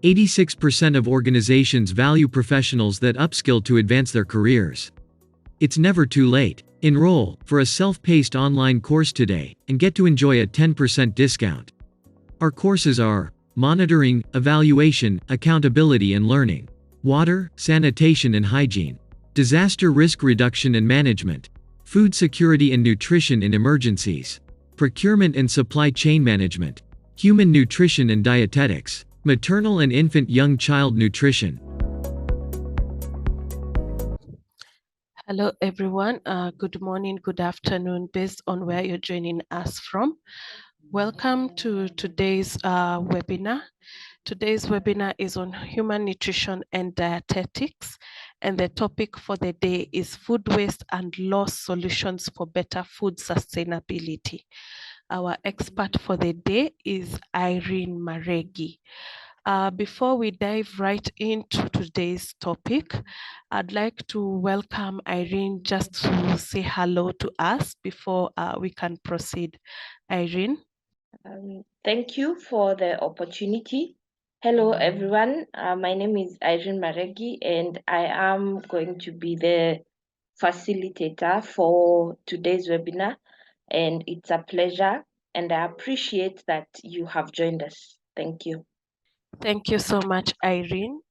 86% of organizations value professionals that upskill to advance their careers. It's never too late. Enroll for a self-paced online course today and get to enjoy a 10% discount. Our courses are monitoring, evaluation, accountability and learning, water, sanitation and hygiene, disaster risk reduction and management, food security and nutrition in emergencies, procurement and supply chain management, human nutrition and dietetics, maternal and infant young child nutrition. Hello, everyone. Good morning, good afternoon, based on where you're joining us from. Welcome to today's webinar. Today's webinar is on human nutrition and dietetics, and the topic for the day is food waste and loss solutions for better food sustainability. Our expert for the day is Irene Maregi. Before we dive right into today's topic, I'd like to welcome Irene just to say hello to us before we can proceed. Irene? Thank you for the opportunity. Hello, everyone. My name is Irene Maregi, and I am going to be the facilitator for today's webinar. And it's a pleasure, and I appreciate that you have joined us. Thank you. Thank you so much, Irene.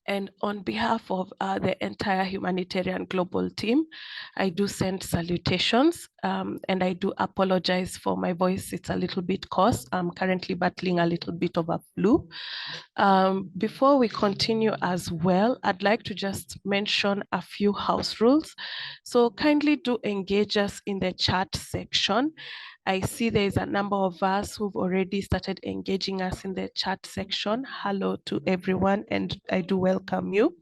And on behalf of the entire Humanitarian Global team, I do send salutations and I do apologize for my voice. It's a little bit coarse. I'm currently battling a little bit of a flu. Before we continue as well, I'd like to just mention a few house rules. So kindly do engage us in the chat section. I see there's a number of us who've already started engaging us in the chat section. Hello to everyone, and I do welcome you.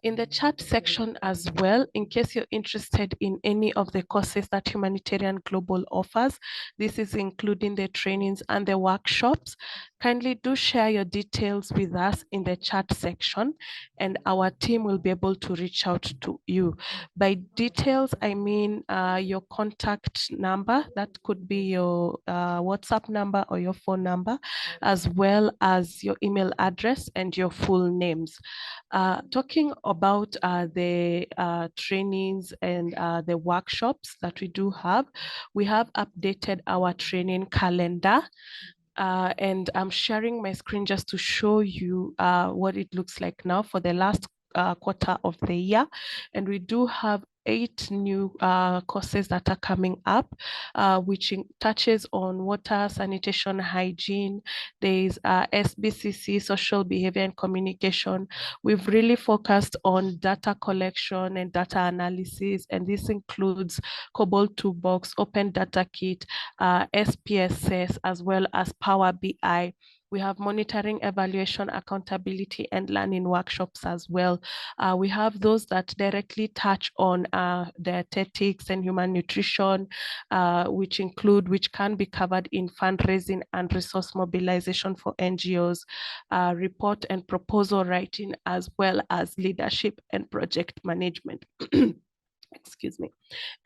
In the chat section as well, in case you're interested in any of the courses that Humanitarian Global offers, this is including the trainings and the workshops. Kindly do share your details with us in the chat section, and our team will be able to reach out to you. By details, I mean your contact number, that could be your WhatsApp number or your phone number, as well as your email address and your full names. Talking about the trainings and the workshops that we do have, we have updated our training calendar. And I'm sharing my screen just to show you what it looks like now for the last quarter of the year. And we do have 8 new courses that are coming up, which touches on water, sanitation, hygiene. There's SBCC, social behavior and communication. We've really focused on data collection and data analysis, and this includes COBOL Toolbox, Open Data Kit, SPSS, as well as Power BI. We have monitoring, evaluation, accountability, and learning workshops as well. We have those that directly touch on dietetics and human nutrition, which can be covered in fundraising and resource mobilization for NGOs, report and proposal writing, as well as leadership and project management. Excuse me,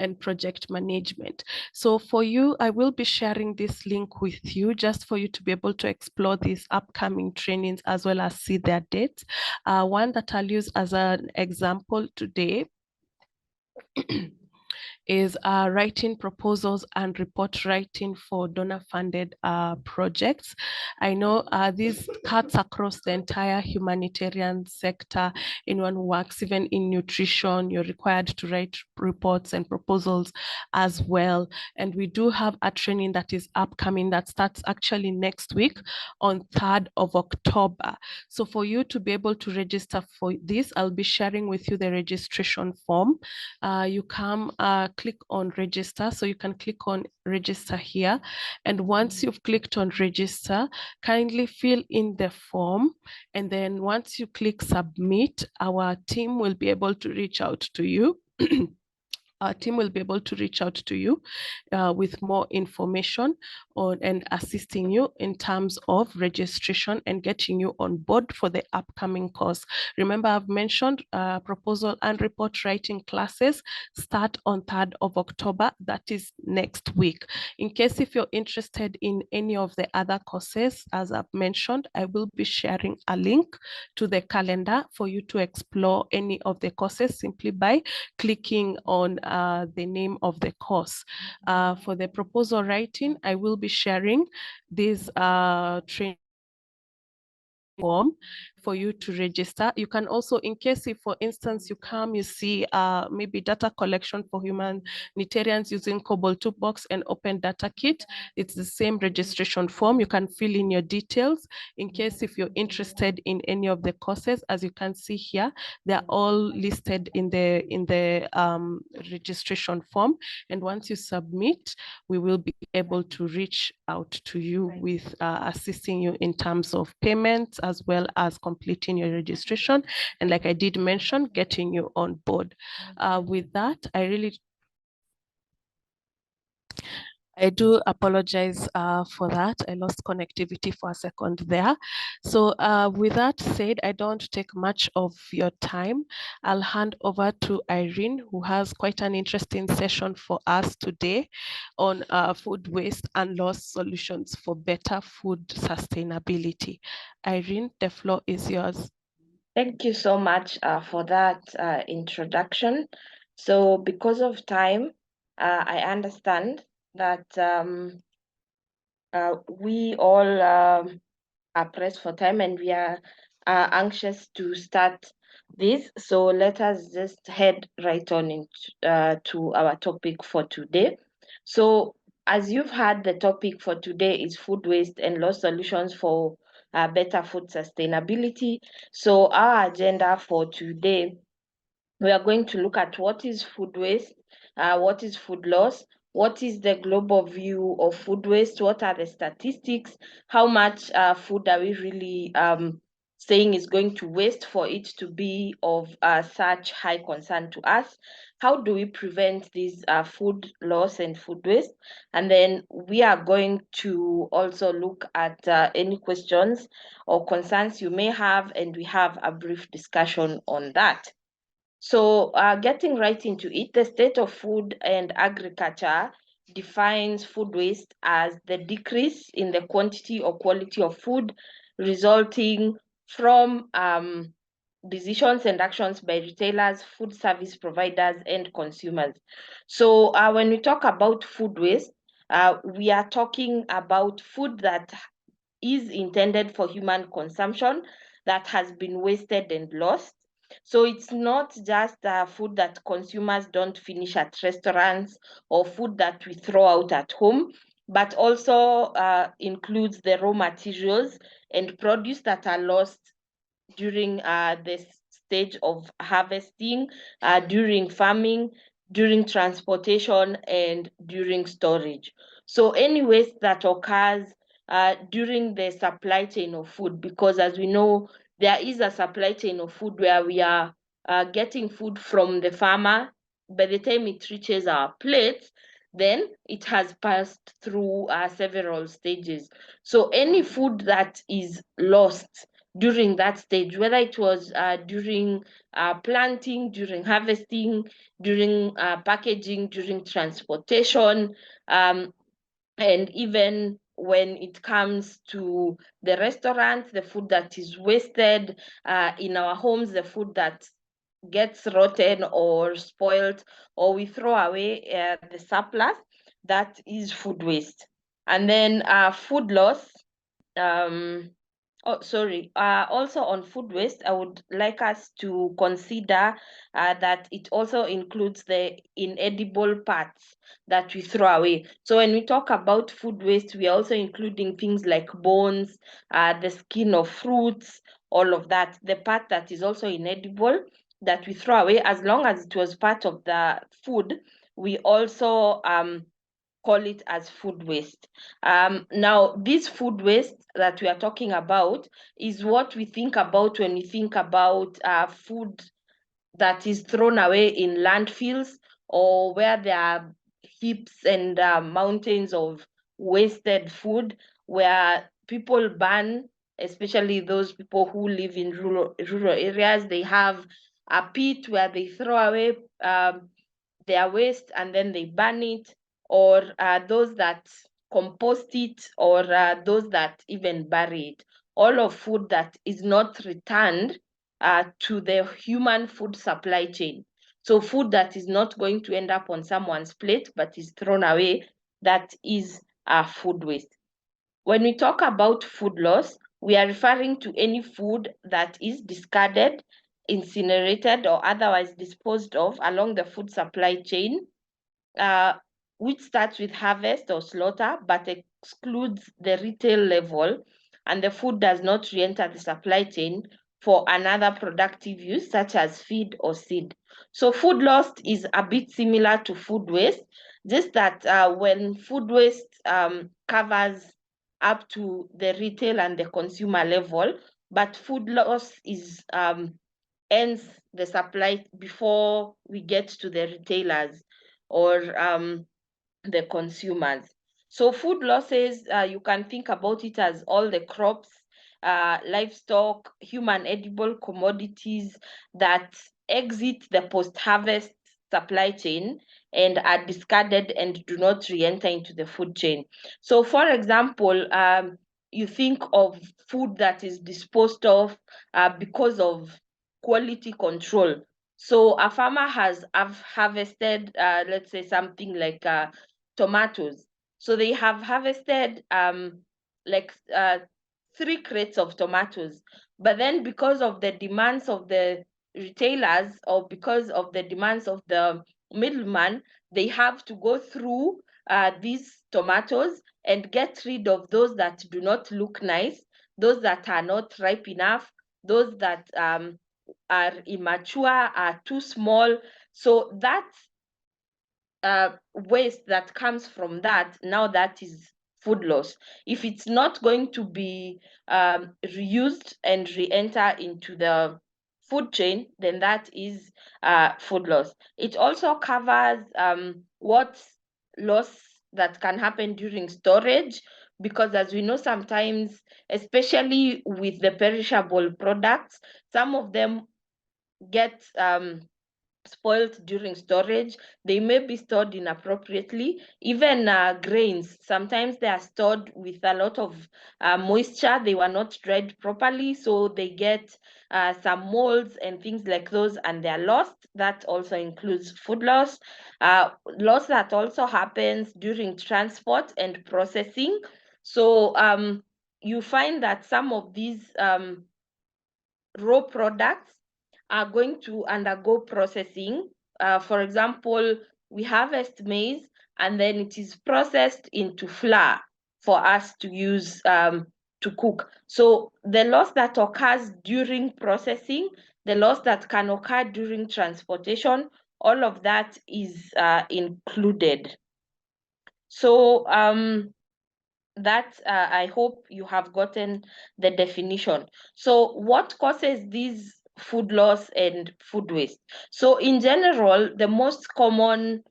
and project management. So for you, I will be sharing this link with you just for you to be able to explore these upcoming trainings as well as see their dates. One that I'll use as an example today is writing proposals and report writing for donor-funded projects. I know this cuts across the entire humanitarian sector. Anyone who works even in nutrition, you're required to write reports and proposals as well. And we do have a training that is upcoming that starts actually next week on 3rd of October. So for you to be able to register for this, I'll be sharing with you the registration form. You come click on register. So you can click on register here. And once you've clicked on register, kindly fill in the form. And then once you click submit, our team will be able to reach out to you our team will be able to reach out to you with more information on and assisting you in terms of registration and getting you on board for the upcoming course. Remember, I've mentioned proposal and report writing classes start on 3rd of October. That is next week. In case if you're interested in any of the other courses, as I've mentioned, I will be sharing a link to the calendar for you to explore any of the courses simply by clicking on the name of the course. For the proposal writing, I will be sharing this training form for you to register. You can also, in case if, for instance, you come, you see maybe data collection for humanitarians using COBOL toolbox and open data kit, it's the same registration form. You can fill in your details. In case if you're interested in any of the courses, as you can see here, they're all listed in the registration form. And once you submit, we will be able to reach out to you with assisting you in terms of payments, as well as completing your registration. And like I did mention, getting you on board. With that, I do apologize for that. I lost connectivity for a second there. So with that said, I don't take much of your time. I'll hand over to Irene, who has quite an interesting session for us today on food waste and loss solutions for better food sustainability. Irene, the floor is yours. Thank you so much for that introduction. So because of time, I understand that we all are pressed for time and we are anxious to start this. So let us just head right on into to our topic for today. So as you've heard, the topic for today is food waste and loss solutions for better food sustainability. So our agenda for today, we are going to look at what is food waste, what is food loss, what is the global view of food waste, what are the statistics, how much food are we really saying is going to waste for it to be of such high concern to us. How do we prevent this food loss and food waste? And then we are going to also look at any questions or concerns you may have, and we have a brief discussion on that. So getting right into it, the state of food and agriculture defines food waste as the decrease in the quantity or quality of food resulting from decisions and actions by retailers, food service providers, and consumers. So when we talk about food waste, we are talking about food that is intended for human consumption that has been wasted and lost. So it's not just food that consumers don't finish at restaurants or food that we throw out at home, but also includes the raw materials and produce that are lost during the stage of harvesting, during farming, during transportation, and during storage. So any waste that occurs during the supply chain of food, because as we know, there is a supply chain of food where we are getting food from the farmer. By the time it reaches our plates, then it has passed through several stages. So any food that is lost during that stage, whether it was during planting, during harvesting, during packaging, during transportation, and even when it comes to the restaurant, the food that is wasted in our homes, the food that gets rotten or spoiled, or we throw away the surplus, that is food waste. And then food loss. Also on food waste, I would like us to consider that it also includes the inedible parts that we throw away. So when we talk about food waste, we are also including things like bones, the skin of fruits, all of that. The part that is also inedible that we throw away, as long as it was part of the food, we also call it as food waste. Now, this food waste that we are talking about is what we think about when we think about food that is thrown away in landfills or where there are heaps and mountains of wasted food, where people burn, especially those people who live in rural areas. They have a pit where they throw away their waste and then they burn it, or those that compost it, or those that even bury it. All of food that is not returned to the human food supply chain. So food that is not going to end up on someone's plate but is thrown away, that is food waste. When we talk about food loss, we are referring to any food that is discarded, incinerated, or otherwise disposed of along the food supply chain, which starts with harvest or slaughter, but excludes the retail level, and the food does not re-enter the supply chain for another productive use, such as feed or seed. So food loss is a bit similar to food waste, just that when food waste covers up to the retail and the consumer level, but food loss is ends the supply before we get to the retailers or the consumers. So food losses, you can think about it as all the crops, livestock, human edible commodities that exit the post-harvest supply chain and are discarded and do not re-enter into the food chain. So for example, you think of food that is disposed of because of quality control. So a farmer has harvested, let's say something like tomatoes. So they have harvested like 3 crates of tomatoes, but then because of the demands of the retailers or because of the demands of the middleman, they have to go through these tomatoes and get rid of those that do not look nice, those that are not ripe enough, those that are immature, are too small. So that waste that comes from that, now that is food loss. If it's not going to be reused and re-enter into the food chain, then that is food loss. It also covers what loss that can happen during storage, because as we know, sometimes, especially with the perishable products, some of them get spoiled during storage. They may be stored inappropriately. Even grains, sometimes they are stored with a lot of moisture. They were not dried properly, so they get some molds and things like those, and they're lost. That also includes food loss. Loss that also happens during transport and processing. So you find that some of these raw products are going to undergo processing. For example, we harvest maize and then it is processed into flour for us to use to cook. So the loss that occurs during processing, the loss that can occur during transportation, all of that is included. So that I hope you have gotten the definition. So what causes these food loss and food waste? So in general, the most common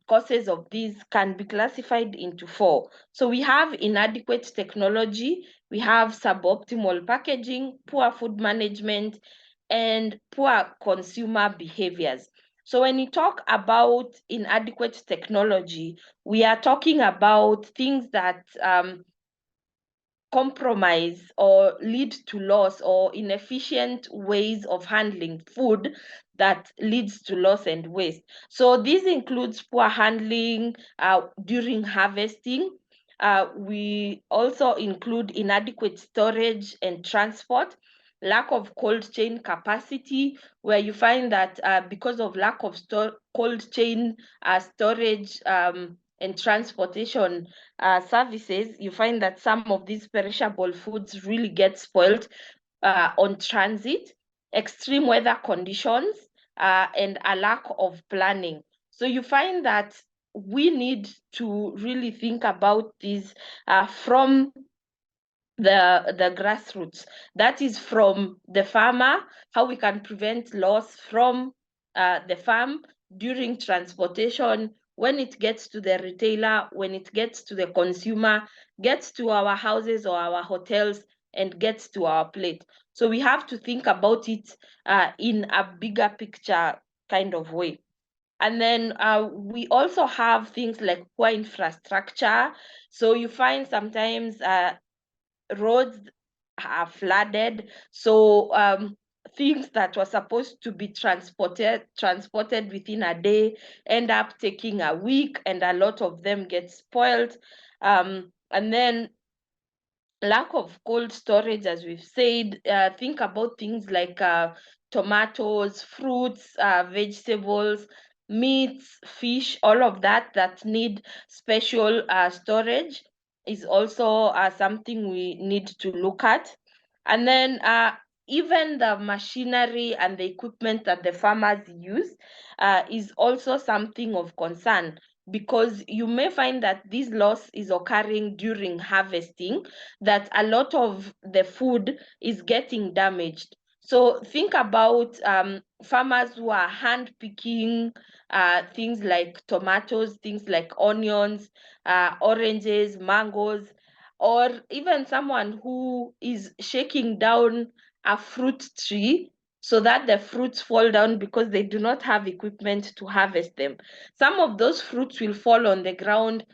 causes of these can be classified into 4. So we have inadequate technology, we have suboptimal packaging, poor food management, and poor consumer behaviors. So when you talk about inadequate technology, we are talking about things that compromise or lead to loss, or inefficient ways of handling food that leads to loss and waste. So this includes poor handling during harvesting. We also include inadequate storage and transport, lack of cold chain capacity, where you find that because of lack of cold chain storage and transportation services, you find that some of these perishable foods really get spoiled on transit, extreme weather conditions, and a lack of planning. So you find that we need to really think about this from the grassroots. That is from the farmer, how we can prevent loss from the farm, during transportation, when it gets to the retailer, when it gets to the consumer, gets to our houses or our hotels, and gets to our plate. So we have to think about it in a bigger picture kind of way. And then we also have things like poor infrastructure. So you find sometimes roads are flooded. So things that were supposed to be transported within a day end up taking a week, and a lot of them get spoiled. And then lack of cold storage, as we've said. Think about things like tomatoes, fruits, vegetables, meats, fish, all of that need special storage is also something we need to look at. And then even the machinery and the equipment that the farmers use is also something of concern, because you may find that this loss is occurring during harvesting, that a lot of the food is getting damaged. So think about farmers who are hand picking things like tomatoes, things like onions, oranges, mangoes, or even someone who is shaking down a fruit tree so that the fruits fall down because they do not have equipment to harvest them. Some of those fruits will fall on the ground,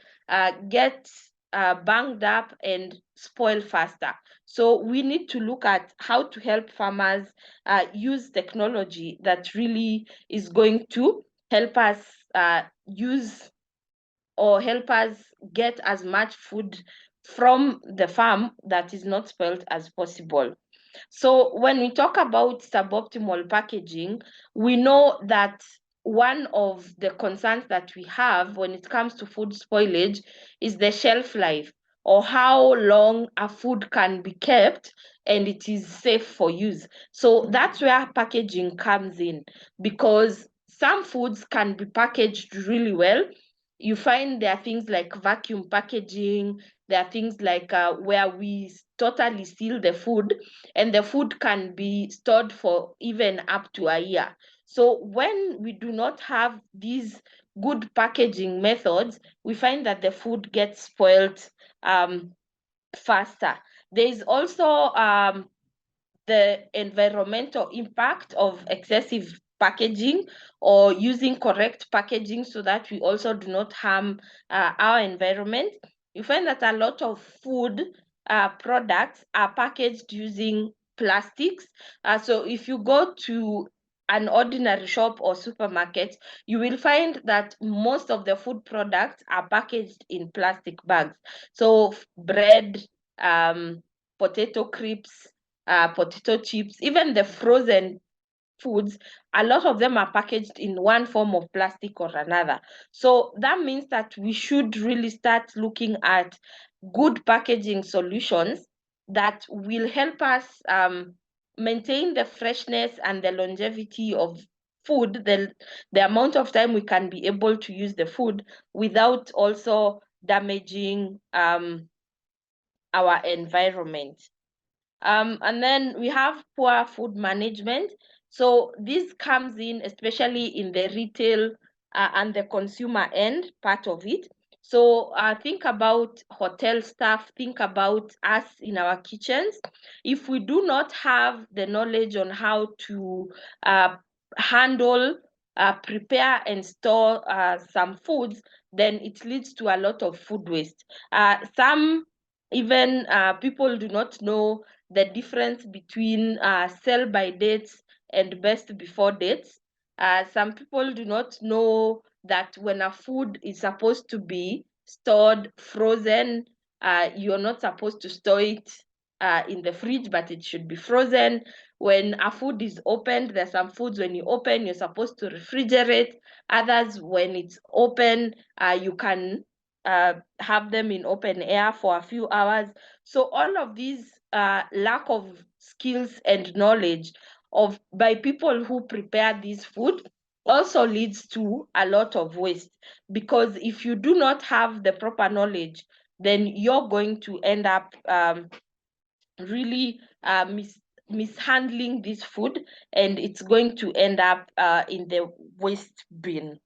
get banged up, and spoil faster. So we need to look at how to help farmers use technology that really is going to help us use or help us get as much food from the farm that is not spoiled as possible. So when we talk about suboptimal packaging, we know that one of the concerns that we have when it comes to food spoilage is the shelf life, or how long a food can be kept and it is safe for use. So that's where packaging comes in, because some foods can be packaged really well. You find there are things like vacuum packaging, there are things like where we totally seal the food, and the food can be stored for even up to a year. So when we do not have these good packaging methods, we find that the food gets spoiled faster. There is also the environmental impact of excessive packaging, or using correct packaging so that we also do not harm our environment. You find that a lot of food products are packaged using plastics. So if you go to an ordinary shop or supermarket, you will find that most of the food products are packaged in plastic bags. So bread, potato crisps, potato chips, even the frozen foods, a lot of them are packaged in one form of plastic or another. So that means that we should really start looking at good packaging solutions that will help us maintain the freshness and the longevity of food, the amount of time we can be able to use the food without also damaging our environment. And then we have poor food management. So this comes in especially in the retail and the consumer end part of it. So think about hotel staff, think about us in our kitchens. If we do not have the knowledge on how to handle, prepare, and store some foods, then it leads to a lot of food waste. Some even people do not know the difference between sell by dates and best before dates. Some people do not know that when a food is supposed to be stored frozen, you're not supposed to store it in the fridge, but it should be frozen. When a food is opened, there's some foods when you open, you're supposed to refrigerate. Others, when it's open, you can have them in open air for a few hours. So all of these lack of skills and knowledge of by people who prepare this food also leads to a lot of waste, because if you do not have the proper knowledge, then you're going to end up really mishandling this food, and it's going to end up in the waste bin.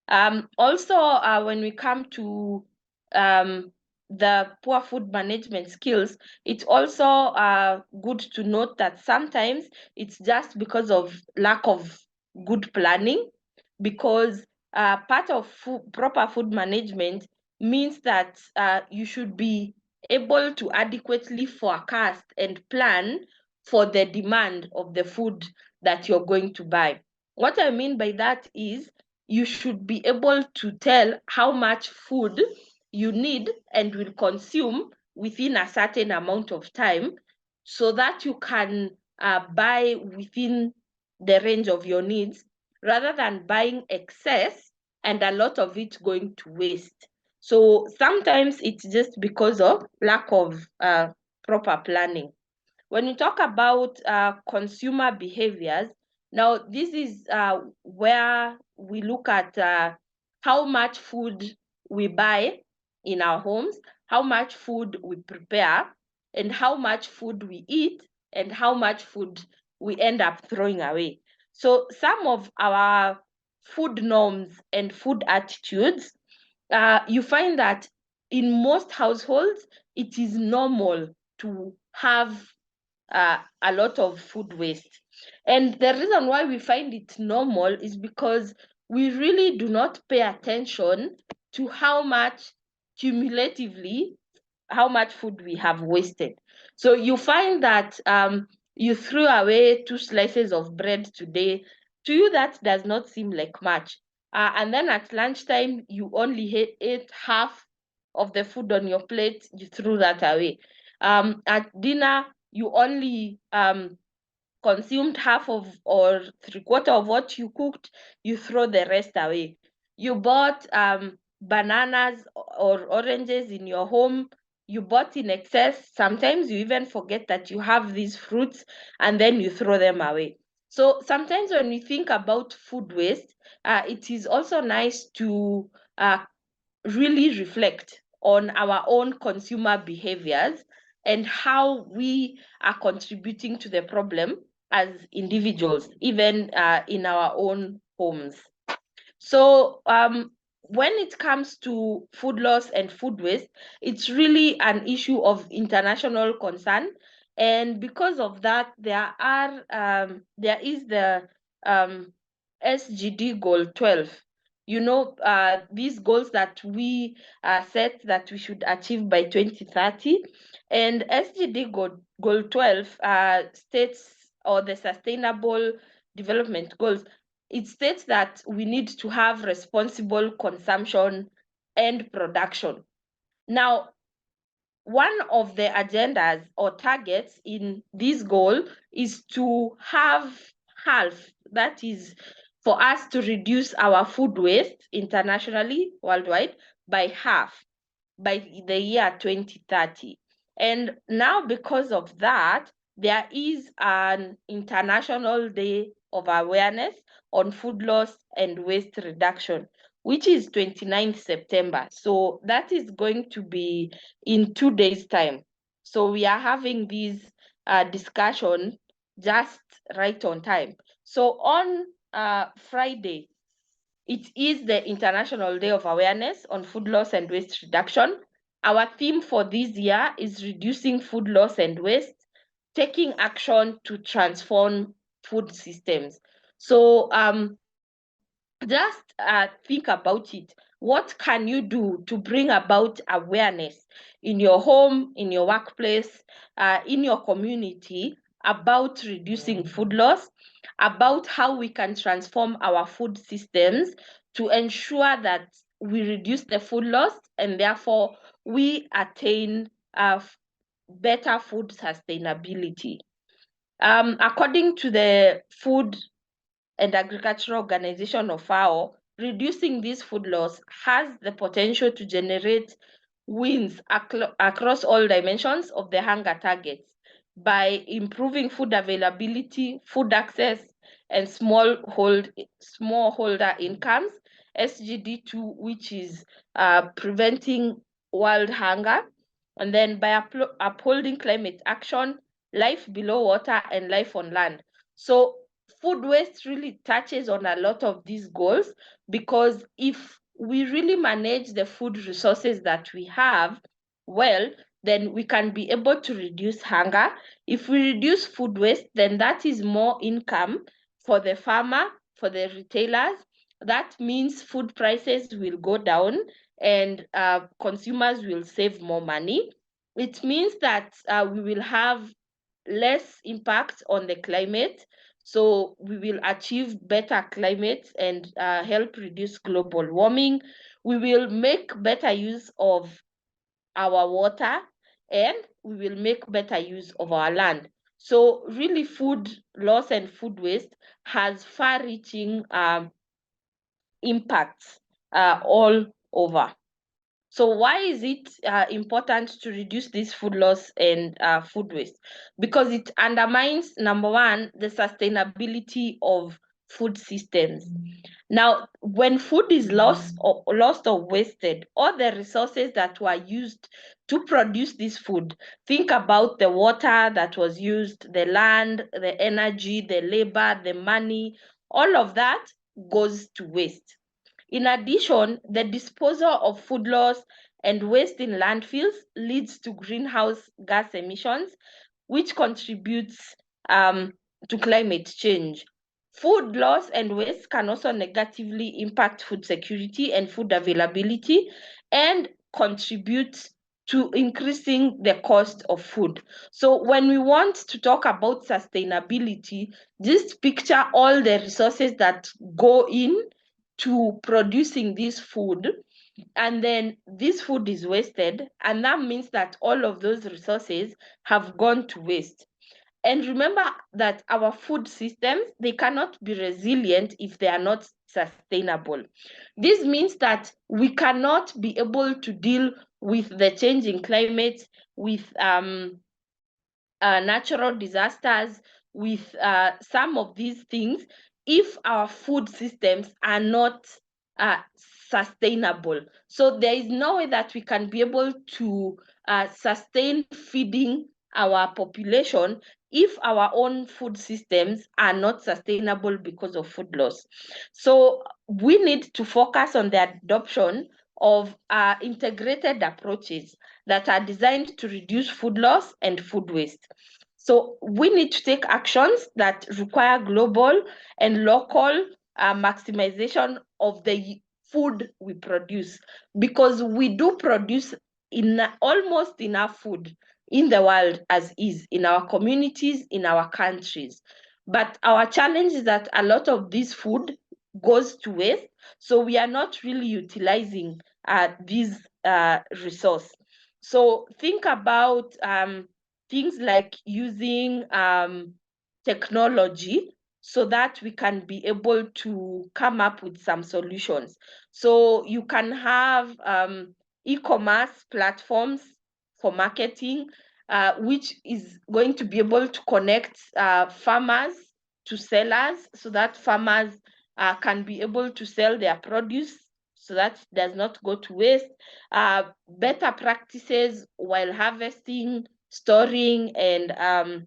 Also, when we come to the poor food management skills, it's also good to note that sometimes it's just because of lack of good planning, because part of proper food management means that you should be able to adequately forecast and plan for the demand of the food that you're going to buy. What I mean by that is you should be able to tell how much food you need and will consume within a certain amount of time, so that you can buy within the range of your needs, rather than buying excess and a lot of it going to waste. So sometimes it's just because of lack of proper planning. When you talk about consumer behaviors, now this is where we look at how much food we buy in our homes, how much food we prepare, and how much food we eat, and how much food we end up throwing away. So some of our food norms and food attitudes, you find that in most households, it is normal to have a lot of food waste. And the reason why we find it normal is because we really do not pay attention to how much cumulatively, how much food we have wasted. So you find that you threw away 2 slices of bread today. To you, that does not seem like much. And then at lunchtime, you only ate half of the food on your plate, you threw that away. At dinner, you only consumed half of or 3/4 of what you cooked, you throw the rest away. You bought bananas or oranges in your home, you bought in excess. Sometimes you even forget that you have these fruits, and then you throw them away. So sometimes when we think about food waste, it is also nice to really reflect on our own consumer behaviors and how we are contributing to the problem as individuals, even in our own homes. So when it comes to food loss and food waste, it's really an issue of international concern. And because of that, there is the SGD goal 12. You know, these goals that we set that we should achieve by 2030. And SGD goal 12 states, or the Sustainable Development Goals, it states that we need to have responsible consumption and production. Now, one of the agendas or targets in this goal is to have half, that is, for us to reduce our food waste internationally, worldwide, by half by the year 2030. And now, because of that, there is an International Day of Awareness on Food Loss and Waste Reduction, which is 29th September. So that is going to be in 2 days' time. So we are having this discussion just right on time. So on Friday, it is the International Day of Awareness on Food Loss and Waste Reduction. Our theme for this year is reducing food loss and waste, taking action to transform food systems. So just think about it. What can you do to bring about awareness in your home, in your workplace, in your community about reducing food loss, about how we can transform our food systems to ensure that we reduce the food loss and therefore we attain better food sustainability? According to the Food and Agricultural Organization of FAO, reducing this food loss has the potential to generate wins across all dimensions of the hunger targets by improving food availability, food access, and smallholder incomes. SGD2, which is preventing world hunger, and then by upholding climate action, life below water, and life on land. So food waste really touches on a lot of these goals, because if we really manage the food resources that we have well, then we can be able to reduce hunger. If we reduce food waste, then that is more income for the farmer, for the retailers. That means food prices will go down, and consumers will save more money. It means that we will have less impact on the climate. So we will achieve better climate and help reduce global warming. We will make better use of our water, and we will make better use of our land. So really, food loss and food waste has far-reaching impacts all over. So why is it important to reduce this food loss and food waste? Because it undermines, number one, the sustainability of food systems. Now, when food is lost or wasted, all the resources that were used to produce this food, think about the water that was used, the land, the energy, the labor, the money, all of that goes to waste. In addition, the disposal of food loss and waste in landfills leads to greenhouse gas emissions, which contributes to climate change. Food loss and waste can also negatively impact food security and food availability, and contribute to increasing the cost of food. So when we want to talk about sustainability, just picture all the resources that go in to producing this food, and then this food is wasted, and that means that all of those resources have gone to waste. And remember that our food systems, they cannot be resilient if they are not sustainable. This means that we cannot be able to deal with the changing climate, with natural disasters, with some of these things, if our food systems are not sustainable. So there is no way that we can be able to sustain feeding our population if our own food systems are not sustainable because of food loss. So we need to focus on the adoption of integrated approaches that are designed to reduce food loss and food waste. So we need to take actions that require global and local maximization of the food we produce, because we do produce almost enough food in the world as is, in our communities, in our countries. But our challenge is that a lot of this food goes to waste, so we are not really utilizing this resource. So think about things like using technology so that we can be able to come up with some solutions. So you can have e-commerce platforms for marketing, which is going to be able to connect farmers to sellers, so that farmers can be able to sell their produce, so that it does not go to waste. Better practices while harvesting, storing, and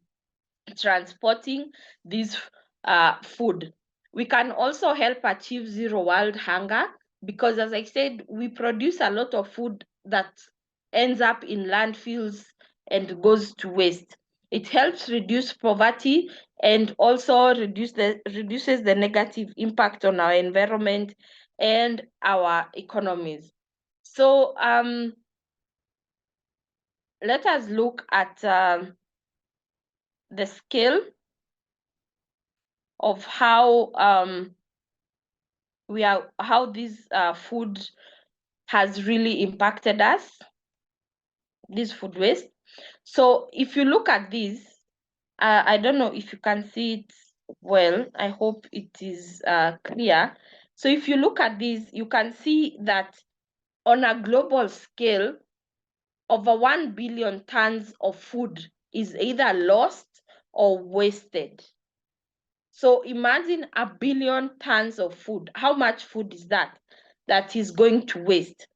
transporting this food. We can also help achieve zero world hunger, because as I said, we produce a lot of food that ends up in landfills and goes to waste. It helps reduce poverty and also reduces the negative impact on our environment and our economies. So let us look at the scale of how this food has really impacted us, this food waste. So if you look at this, I don't know if you can see it well. I hope it is clear. So if you look at this, you can see that on a global scale, over 1 billion tons of food is either lost or wasted. So imagine 1 billion tons of food. How much food is that is going to waste?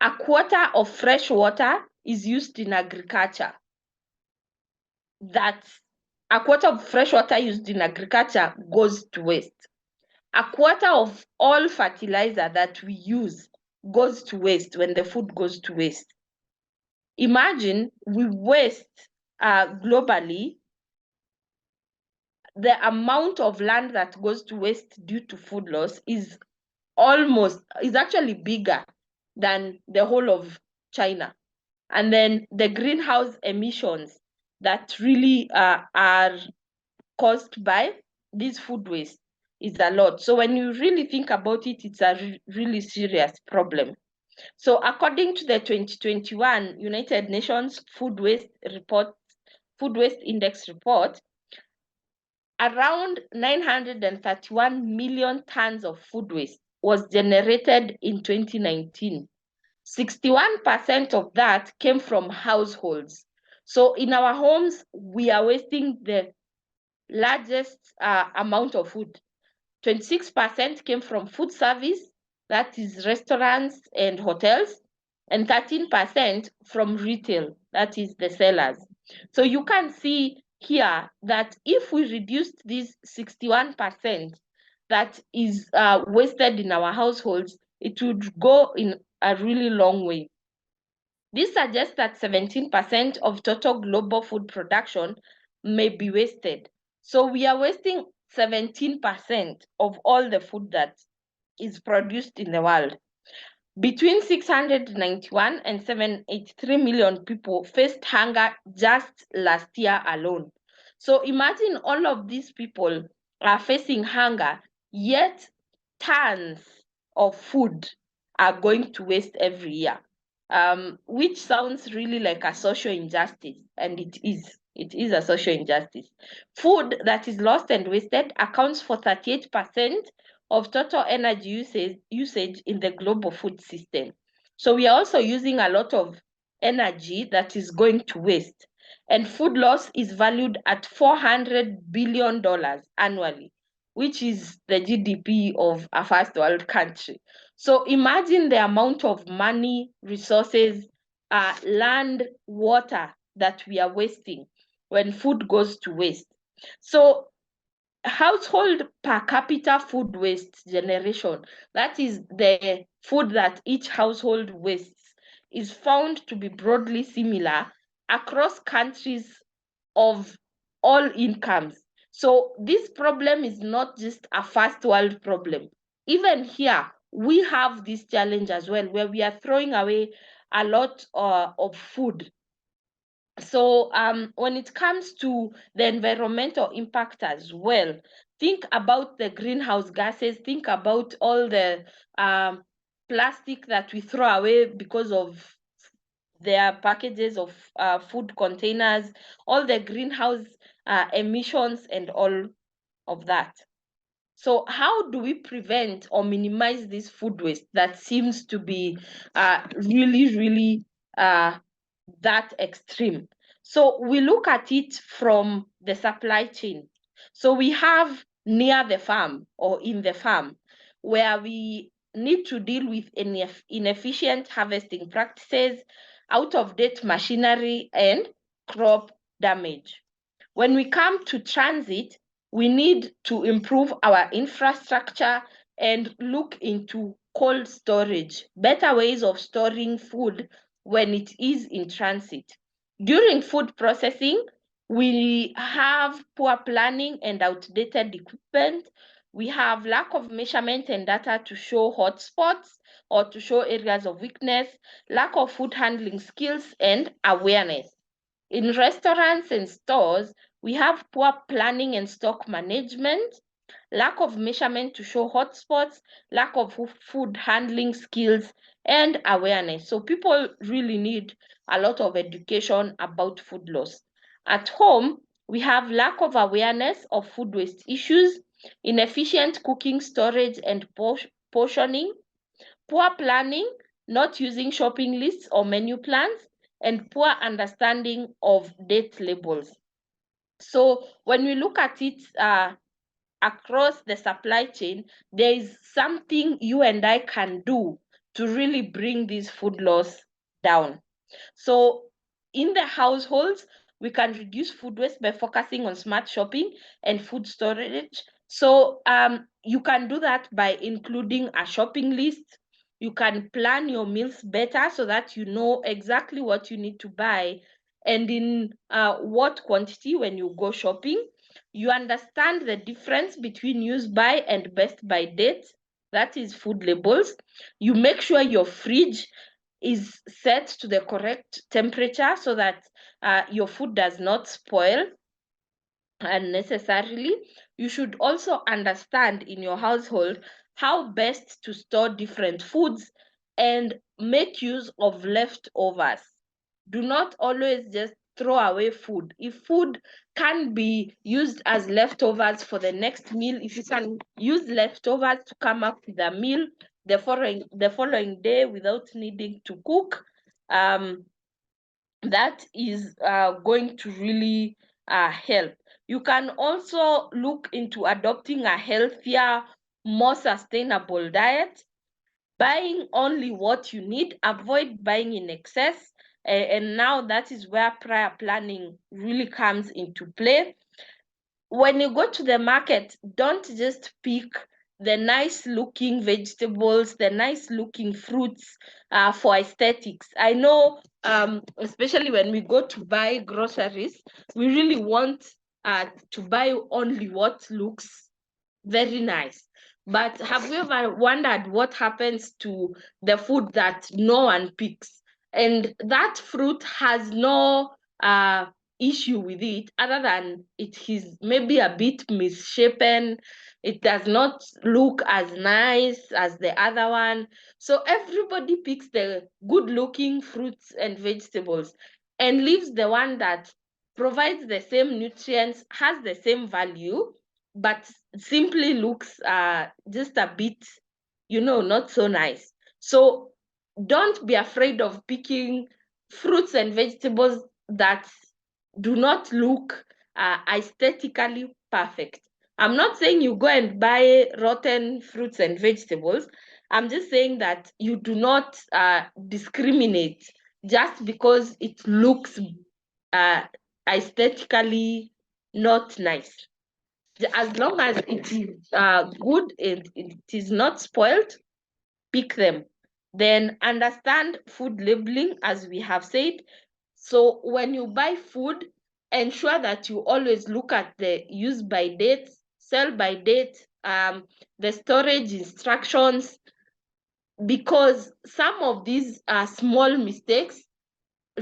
A quarter of fresh water is used in agriculture. that a quarter of fresh water used in agriculture goes to waste. A quarter of all fertilizer that we use goes to waste when the food goes to waste. Imagine we waste globally the amount of land that goes to waste due to food loss is actually bigger than the whole of China. And then the greenhouse emissions that really are caused by this food waste is a lot. So when you really think about it, it's a really serious problem. So according to the 2021 United Nations Food Waste Index report, around 931 million tons of food waste was generated in 2019. 61% of that came from households. So in our homes, we are wasting the largest amount of food. 26% came from food service, that is restaurants and hotels, and 13% from retail, that is the sellers. So you can see here that if we reduced this 61% that is wasted in our households, it would go in a really long way. This suggests that 17% of total global food production may be wasted. So we are wasting 17% of all the food that is produced in the world. Between 691 and 783 million people faced hunger just last year alone. So imagine all of these people are facing hunger, yet tons of food are going to waste every year, which sounds really like a social injustice, and it is. It is a social injustice. Food that is lost and wasted accounts for 38% of total energy usage in the global food system. So we are also using a lot of energy that is going to waste. And food loss is valued at $400 billion annually, which is the GDP of a first world country. So imagine the amount of money, resources, land, water that we are wasting when food goes to waste. So household per capita food waste generation, that is the food that each household wastes, is found to be broadly similar across countries of all incomes. So this problem is not just a first world problem. Even here, we have this challenge as well, where we are throwing away a lot of food. So when it comes to the environmental impact as well, think about the greenhouse gases, think about all the plastic that we throw away because of their packages of food containers, all the greenhouse emissions and all of that. So how do we prevent or minimize this food waste that seems to be really that extreme? So we look at it from the supply chain. So we have near the farm or in the farm, where we need to deal with inefficient harvesting practices, out-of-date machinery, and crop damage. When we come to transit, we need to improve our infrastructure and look into cold storage, better ways of storing food when it is in transit. During food processing, we have poor planning and outdated equipment. We have lack of measurement and data to show hotspots or to show areas of weakness, lack of food handling skills and awareness. In restaurants and stores, we have poor planning and stock management, lack of measurement to show hotspots, lack of food handling skills, and awareness. So people really need a lot of education about food loss. At home, we have lack of awareness of food waste issues, inefficient cooking, storage, and portioning, poor planning, not using shopping lists or menu plans, and poor understanding of date labels. So when we look at it across the supply chain, there is something you and I can do to really bring this food loss down. So in the households, We can reduce food waste by focusing on smart shopping and food storage. So you can do that by including a shopping list. You can plan your meals better so that you know exactly what you need to buy and in what quantity when you go shopping. You understand the difference between use by and best by date, that is food labels. You make sure your fridge is set to the correct temperature so that your food does not spoil unnecessarily. You should also understand in your household how best to store different foods and make use of leftovers. Do not always just throw away food. If food can be used as leftovers for the next meal, if you can use leftovers to come up with a meal the following day without needing to cook, that is going to really help. You can also look into adopting a healthier, more sustainable diet, buying only what you need, avoid buying in excess. And now that is where prior planning really comes into play. When you go to the market, don't just pick the nice looking vegetables, the nice looking fruits for aesthetics. I know, especially when we go to buy groceries, we really want to buy only what looks very nice. But have you ever wondered what happens to the food that no one picks? And that fruit has no issue with it other than it is maybe a bit misshapen. It does not look as nice as the other one. So everybody picks the good looking fruits and vegetables and leaves the one that provides the same nutrients, has the same value, but simply looks just a bit, not so nice. So don't be afraid of picking fruits and vegetables that do not look aesthetically perfect. I'm not saying you go and buy rotten fruits and vegetables. I'm just saying that you do not discriminate just because it looks aesthetically not nice. As long as it is good and it is not spoiled, pick them. Then understand food labeling, as we have said. So when you buy food, ensure that you always look at the use by date, sell by date, the storage instructions, because some of these small mistakes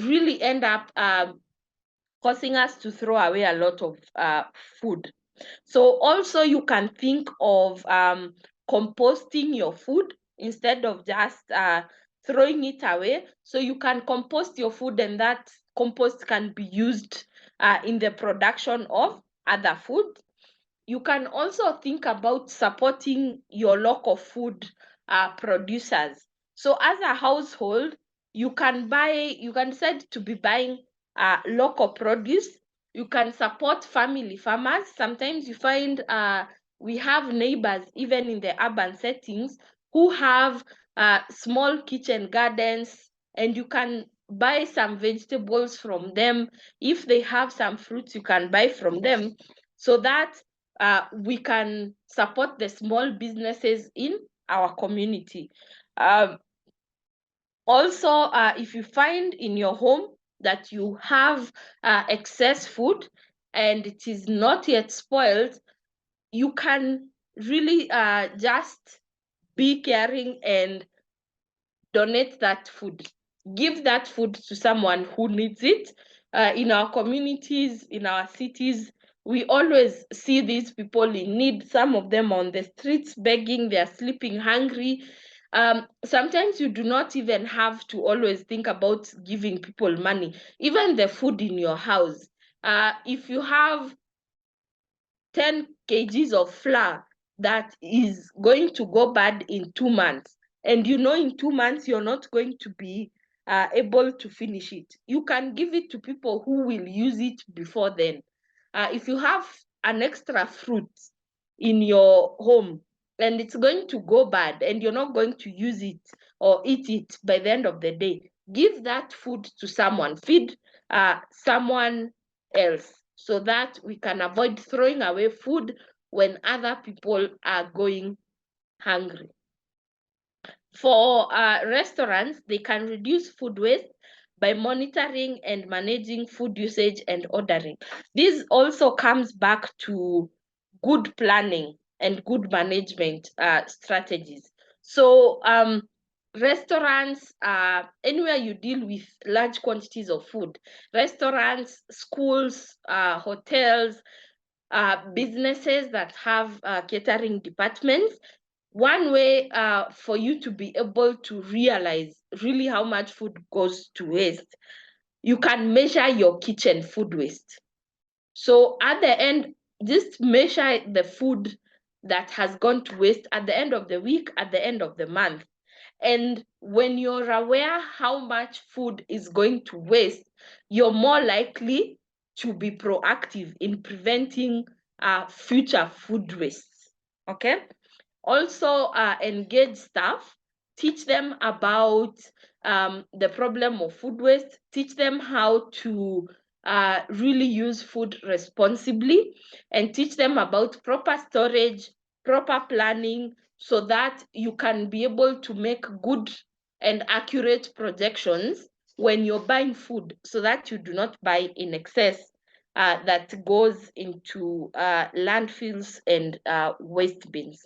really end up causing us to throw away a lot of food. So also you can think of composting your food instead of just throwing it away. So you can compost your food and that compost can be used in the production of other food. You can also think about supporting your local food producers. So as a household, you can decide to be buying local produce. You can support family farmers. Sometimes you find we have neighbors, even in the urban settings, who have small kitchen gardens, and you can buy some vegetables from them. If they have some fruits, you can buy from them, so that we can support the small businesses in our community. Also, if you find in your home that you have excess food and it is not yet spoiled, you can really just be caring and donate that food. Give that food to someone who needs it. In our communities, in our cities, we always see these people in need, some of them on the streets begging, they are sleeping hungry. Sometimes you do not even have to always think about giving people money. Even the food in your house, if you have 10 kgs of flour that is going to go bad in 2 months, and in 2 months you're not going to be able to finish it, you can give it to people who will use it before then. If you have an extra fruit in your home and it's going to go bad and you're not going to use it or eat it by the end of the day, give that food to someone. Feed someone else, so that we can avoid throwing away food when other people are going hungry. For restaurants, they can reduce food waste by monitoring and managing food usage and ordering. This also comes back to good planning and good management strategies. So restaurants, anywhere you deal with large quantities of food, restaurants, schools, hotels, businesses that have catering departments, one way for you to be able to realize really how much food goes to waste, you can measure your kitchen food waste. So at the end, just measure the food that has gone to waste at the end of the week, at the end of the month. And when you're aware how much food is going to waste, you're more likely to be proactive in preventing future food waste. Okay? Also, engage staff, teach them about the problem of food waste, teach them how to really use food responsibly, and teach them about proper storage, proper planning, so that you can be able to make good and accurate projections when you're buying food, so that you do not buy in excess that goes into landfills and waste bins.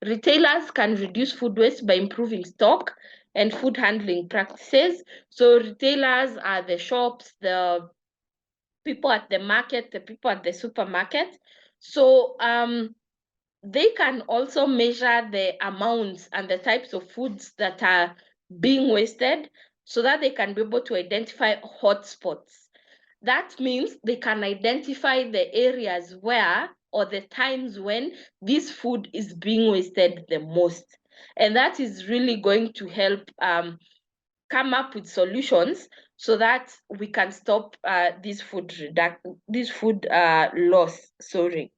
Retailers can reduce food waste by improving stock and food handling practices. So retailers are the shops, the people at the market, the people at the supermarket. So they can also measure the amounts and the types of foods that are being wasted, so that they can be able to identify hotspots. That means they can identify the areas where, or the times when, this food is being wasted the most. And that is really going to help come up with solutions, so that we can stop this food loss. Sorry.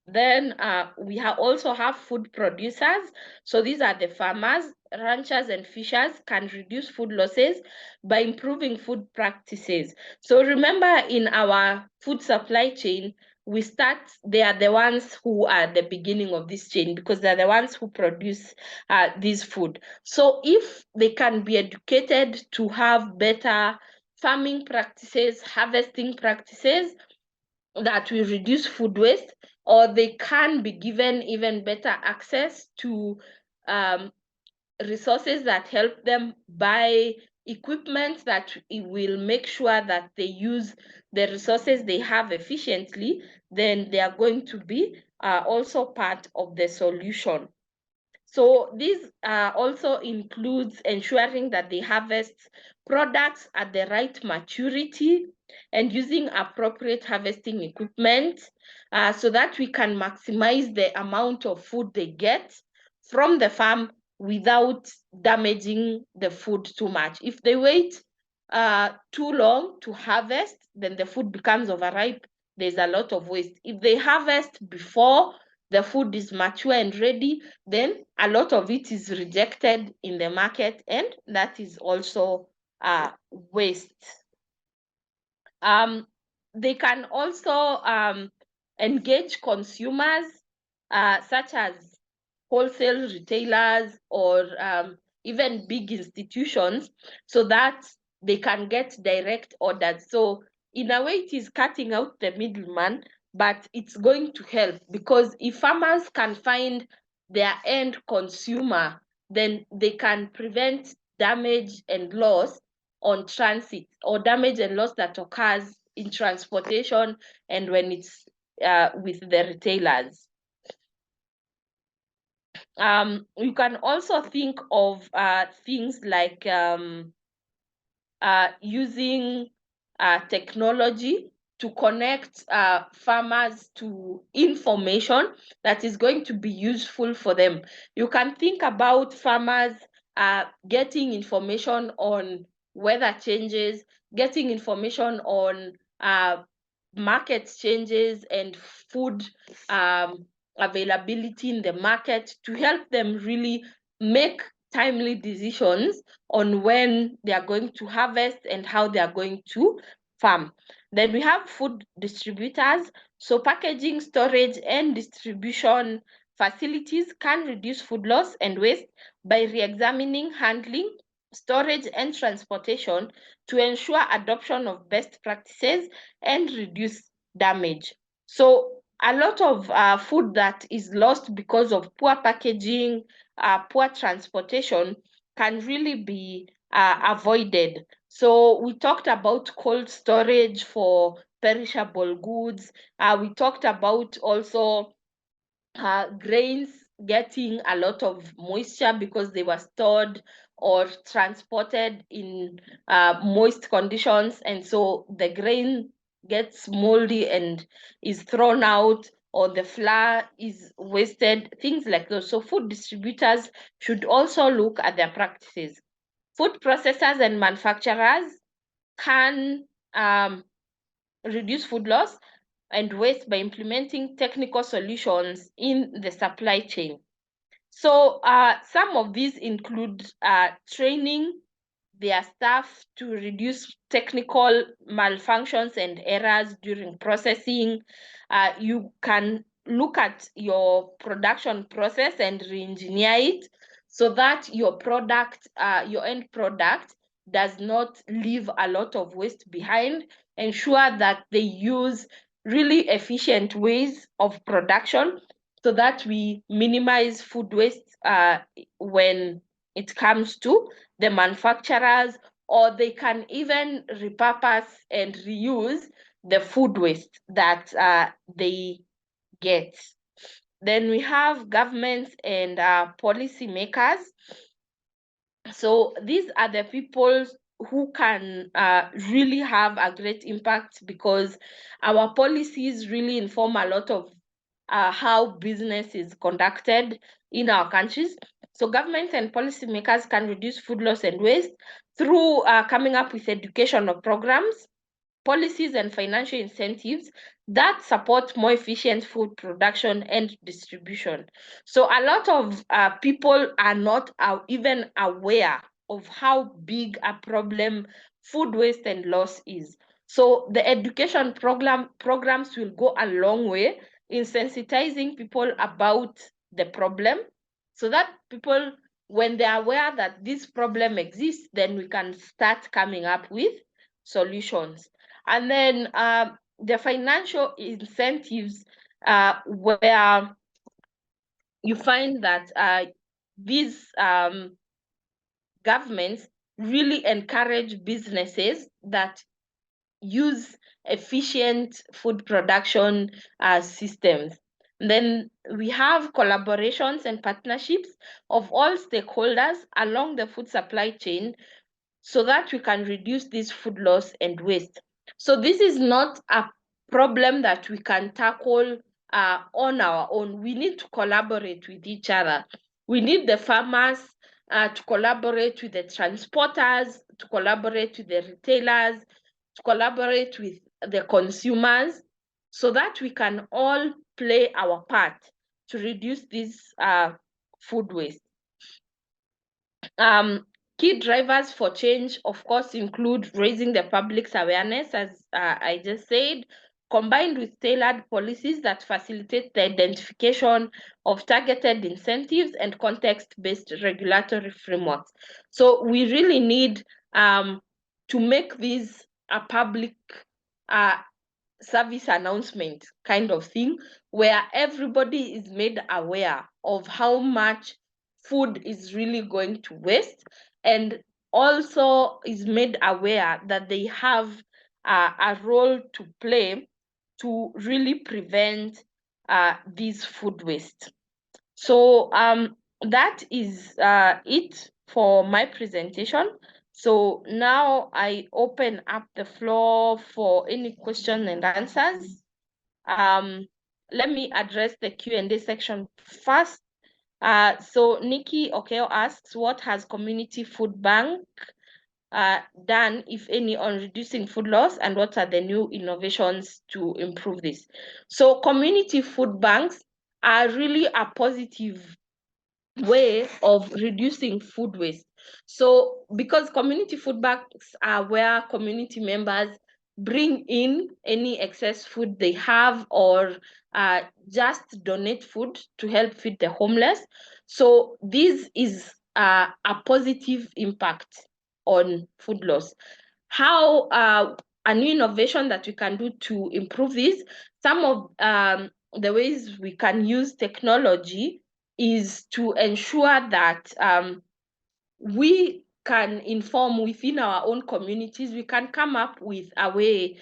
Then we also have food producers. So these are the farmers, ranchers, and fishers can reduce food losses by improving food practices. So remember, in our food supply chain, they are the ones who are the beginning of this chain, because they're the ones who produce this food. So if they can be educated to have better farming practices, harvesting practices, that will reduce food waste, or they can be given even better access to resources that help them buy equipment that will make sure that they use the resources they have efficiently, then they are going to be also part of the solution. So this also includes ensuring that they harvest products at the right maturity and using appropriate harvesting equipment, so that we can maximize the amount of food they get from the farm without damaging the food too much. If they wait too long to harvest, then the food becomes overripe. There's a lot of waste. If they harvest before the food is mature and ready, then a lot of it is rejected in the market, and that is also waste. They can also engage consumers, such as wholesale retailers or even big institutions, so that they can get direct orders. So in a way, it is cutting out the middleman, but it's going to help, because if farmers can find their end consumer, then they can prevent damage and loss on transit, or damage and loss that occurs in transportation and when it's with the retailers. You can also think of things like using technology to connect farmers to information that is going to be useful for them. You can think about farmers getting information on weather changes, getting information on market changes and food availability in the market, to help them really make timely decisions on when they are going to harvest and how they are going to farm. Then we have food distributors. So packaging, storage, and distribution facilities can reduce food loss and waste by re-examining handling, storage, and transportation to ensure adoption of best practices and reduce damage. So a lot of food that is lost because of poor packaging, poor transportation can really be avoided. So we talked about cold storage for perishable goods. We talked about also grains getting a lot of moisture because they were stored or transported in moist conditions, and so the grain gets moldy and is thrown out, or the flour is wasted, things like those. So food distributors should also look at their practices. Food processors and manufacturers can reduce food loss and waste by implementing technical solutions in the supply chain. So some of these include training their staff to reduce technical malfunctions and errors during processing. You can look at your production process and re-engineer it so that your product, your end product, does not leave a lot of waste behind. Ensure that they use really efficient ways of production so that we minimize food waste when it comes to the manufacturers, or they can even repurpose and reuse the food waste that they get. Then we have governments and policy makers. So these are the people who can really have a great impact, because our policies really inform a lot of how business is conducted in our countries. So governments and policymakers can reduce food loss and waste through coming up with educational programs, policies, and financial incentives that support more efficient food production and distribution. So a lot of people are not even aware of how big a problem food waste and loss is. So the education programs will go a long way in sensitizing people about the problem, so that people, when they are aware that this problem exists, then we can start coming up with solutions. And then the financial incentives, where you find that these governments really encourage businesses that use efficient food production systems. Then we have collaborations and partnerships of all stakeholders along the food supply chain so that we can reduce this food loss and waste. So this is not a problem that we can tackle on our own. We need to collaborate with each other. We need the farmers to collaborate with the transporters, to collaborate with the retailers, to collaborate with the consumers, so that we can all play our part to reduce this food waste. Key drivers for change, of course, include raising the public's awareness, as I just said, combined with tailored policies that facilitate the identification of targeted incentives and context-based regulatory frameworks. So we really need to make these a public service announcement kind of thing, where everybody is made aware of how much food is really going to waste, and also is made aware that they have a role to play to really prevent this food waste. So that is it for my presentation. So now I open up the floor for any questions and answers. Let me address the Q&A section first. So Nikki Okeo asks, what has Community Food Bank done, if any, on reducing food loss, and what are the new innovations to improve this? So community food banks are really a positive way of reducing food waste. So because community food banks are where community members bring in any excess food they have, or just donate food to help feed the homeless. So this is a positive impact on food loss. How a new innovation that we can do to improve this, some of the ways we can use technology is to ensure that we can inform within our own communities. We can come up with a way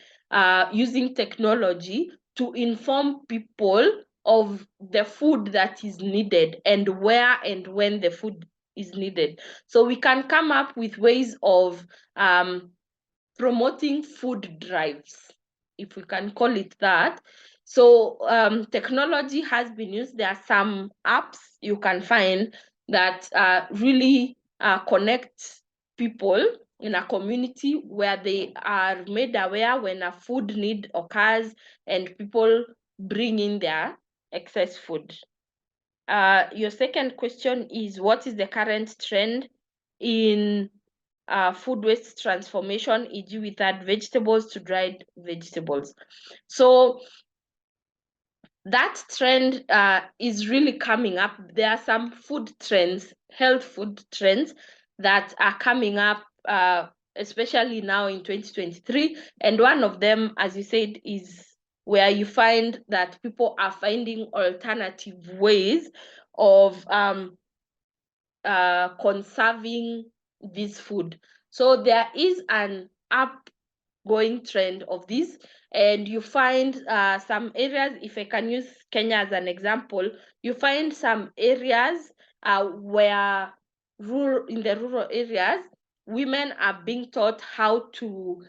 using technology to inform people of the food that is needed and where and when the food is needed. So we can come up with ways of promoting food drives, if we can call it that. So technology has been used. There are some apps you can find that really connect people in a community, where they are made aware when a food need occurs and people bring in their excess food. Your second question is, what is the current trend in food waste transformation, e.g. without vegetables to dried vegetables? So that trend is really coming up. There are some food trends, health food trends, that are coming up, especially now in 2023. And one of them, as you said, is where you find that people are finding alternative ways of conserving this food. So there is an upgoing trend of this, and you find some areas, if I can use Kenya as an example, you find some areas where in the rural areas, women are being taught how to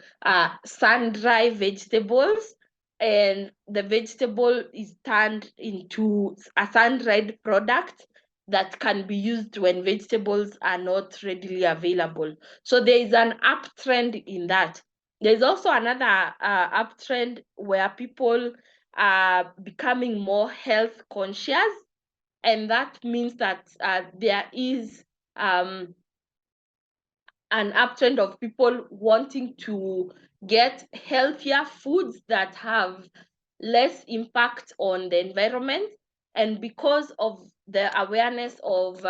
sun dry vegetables, and the vegetable is turned into a sun-dried product that can be used when vegetables are not readily available. So there is an uptrend in that. There's also another uptrend where people are becoming more health conscious, and that means that there is an uptrend of people wanting to get healthier foods that have less impact on the environment. And because of the awareness of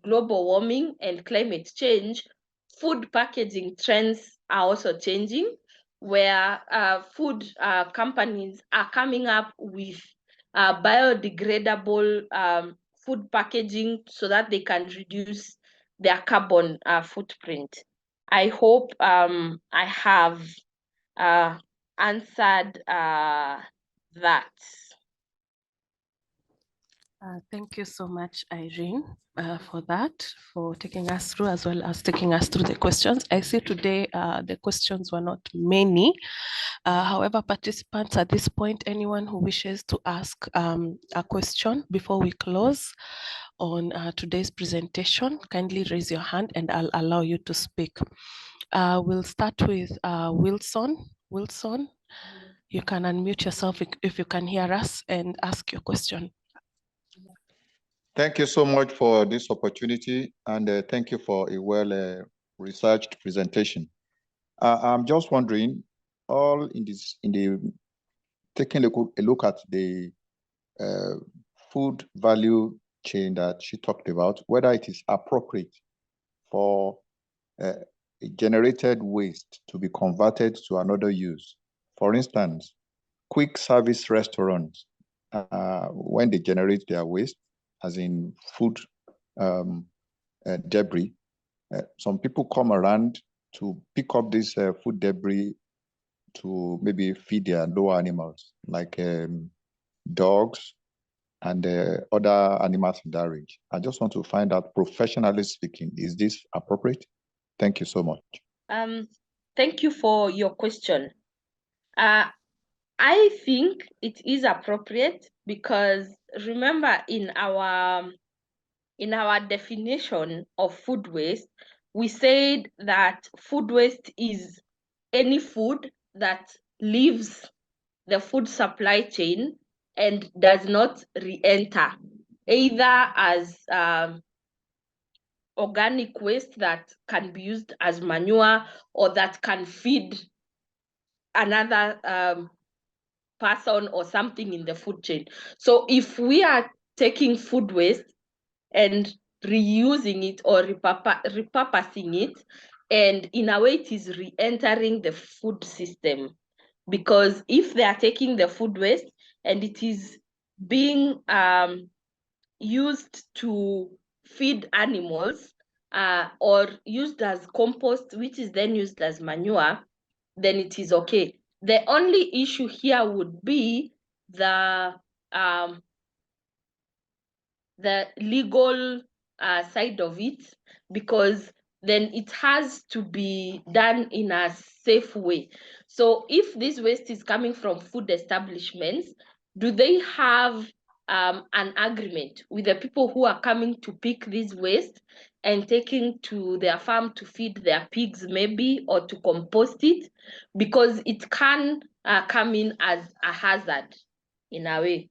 global warming and climate change, food packaging trends are also changing, where food companies are coming up with biodegradable food packaging so that they can reduce their carbon footprint. I hope I have answered that. Thank you so much, Irene, for that, for taking us through, as well as taking us through the questions. I see today the questions were not many. However, participants at this point, anyone who wishes to ask a question before we close on today's presentation, kindly raise your hand and I'll allow you to speak. We'll start with Wilson. Wilson, you can unmute yourself if you can hear us and ask your question. Thank you so much for this opportunity, and thank you for a well-researched presentation. I'm just wondering, taking a look at the food value chain that she talked about, whether it is appropriate for generated waste to be converted to another use. For instance, quick service restaurants, when they generate their waste, as in food debris, some people come around to pick up this food debris to maybe feed their lower animals, like dogs and other animals in that range. I just want to find out, professionally speaking, is this appropriate? Thank you so much. Thank you for your question. I think it is appropriate, because remember, in our definition of food waste, we said that food waste is any food that leaves the food supply chain and does not re-enter, either as organic waste that can be used as manure or that can feed another person or something in the food chain. So if we are taking food waste and reusing it or repurposing it, and in a way it is re-entering the food system, because if they are taking the food waste and it is being used to feed animals or used as compost, which is then used as manure, then it is okay. The only issue here would be the legal side of it, because then it has to be done in a safe way. So if this waste is coming from food establishments, do they have an agreement with the people who are coming to pick this waste and taking to their farm to feed their pigs maybe, or to compost it? Because it can come in as a hazard in a way.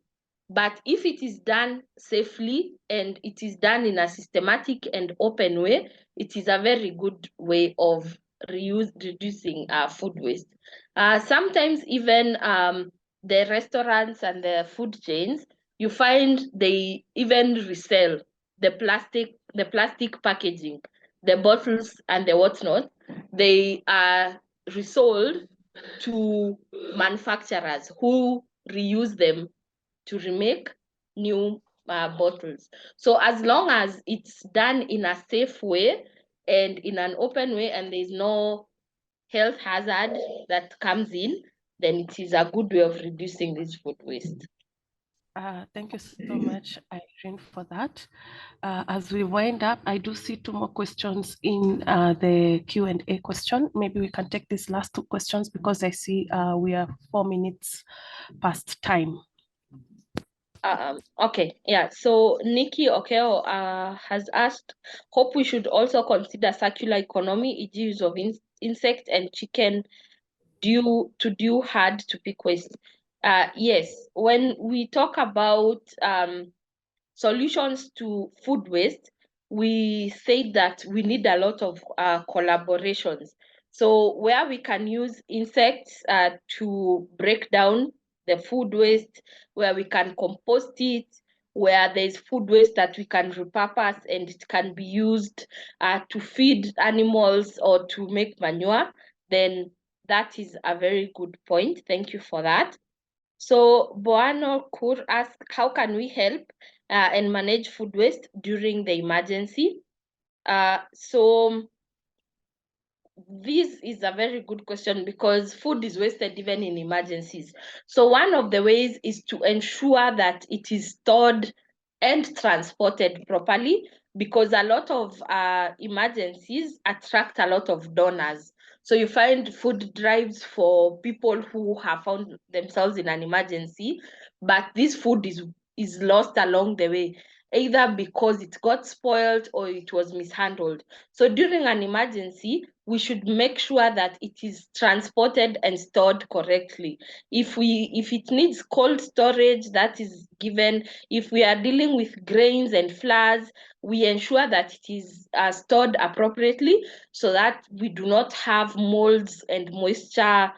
But if it is done safely and it is done in a systematic and open way, it is a very good way of reducing food waste. Sometimes even the restaurants and the food chains, you find they even resell the plastic packaging, the bottles and the whatnot. They are resold to manufacturers who reuse them to remake new bottles. So as long as it's done in a safe way and in an open way, and there's no health hazard that comes in, then it is a good way of reducing this food waste. Thank you so much, Irene, for that. As we wind up, I do see two more questions in the Q&A question. Maybe we can take these last two questions because I see we are 4 minutes past time. Okay, yeah. So Nikki Okeo has asked, hope we should also consider circular economy, e.g. use of insect and chicken do hard to pick waste. Yes, when we talk about solutions to food waste, we say that we need a lot of collaborations. So where we can use insects to break down the food waste, where we can compost it, where there's food waste that we can repurpose and it can be used to feed animals or to make manure, then that is a very good point. Thank you for that. So Boano Kur asked, how can we help and manage food waste during the emergency? So this is a very good question, because food is wasted even in emergencies. So one of the ways is to ensure that it is stored and transported properly, because a lot of emergencies attract a lot of donors. So you find food drives for people who have found themselves in an emergency, but this food is lost along the way, either because it got spoiled or it was mishandled. So during an emergency, we should make sure that it is transported and stored correctly. If it needs cold storage, that is given. If we are dealing with grains and flours, we ensure that it is stored appropriately, so that we do not have molds and moisture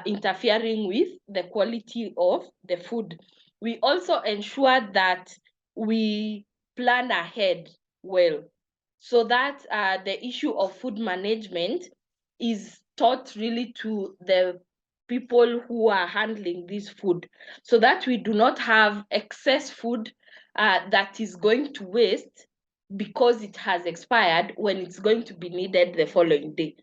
interfering with the quality of the food. We also ensure that we plan ahead well, so that the issue of food management is taught really to the people who are handling this food, so that we do not have excess food that is going to waste because it has expired when it's going to be needed the following day.